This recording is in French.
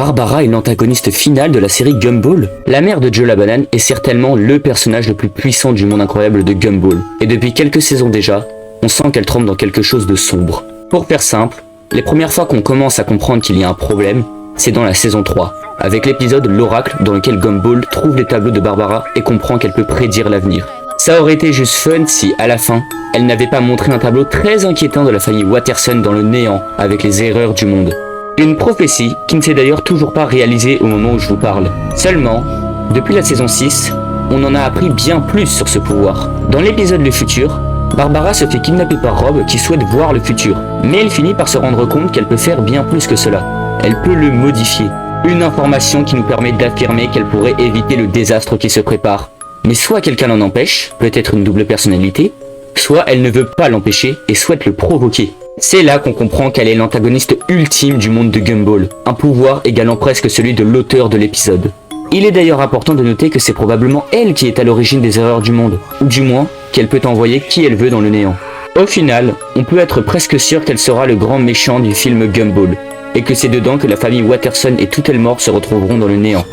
Barbara est l'antagoniste finale de la série Gumball. La mère de Joe la banane est certainement le personnage le plus puissant du monde incroyable de Gumball. Et depuis quelques saisons déjà, on sent qu'elle trempe dans quelque chose de sombre. Pour faire simple, les premières fois qu'on commence à comprendre qu'il y a un problème, c'est dans la saison 3, avec l'épisode L'Oracle dans lequel Gumball trouve les tableaux de Barbara et comprend qu'elle peut prédire l'avenir. Ça aurait été juste fun si, à la fin, elle n'avait pas montré un tableau très inquiétant de la famille Watterson dans le néant avec les erreurs du monde. Une prophétie qui ne s'est d'ailleurs toujours pas réalisée au moment où je vous parle. Seulement, depuis la saison 6, on en a appris bien plus sur ce pouvoir. Dans l'épisode Le Futur, Barbara se fait kidnapper par Rob qui souhaite voir le futur, mais elle finit par se rendre compte qu'elle peut faire bien plus que cela. Elle peut le modifier. Une information qui nous permet d'affirmer qu'elle pourrait éviter le désastre qui se prépare. Mais soit quelqu'un l'en empêche, peut-être une double personnalité, soit elle ne veut pas l'empêcher et souhaite le provoquer. C'est là qu'on comprend qu'elle est l'antagoniste ultime du monde de Gumball, un pouvoir égalant presque celui de l'auteur de l'épisode. Il est d'ailleurs important de noter que c'est probablement elle qui est à l'origine des erreurs du monde, ou du moins qu'elle peut envoyer qui elle veut dans le néant. Au final, on peut être presque sûr qu'elle sera le grand méchant du film Gumball, et que c'est dedans que la famille Watterson et Tootlemore se retrouveront dans le néant.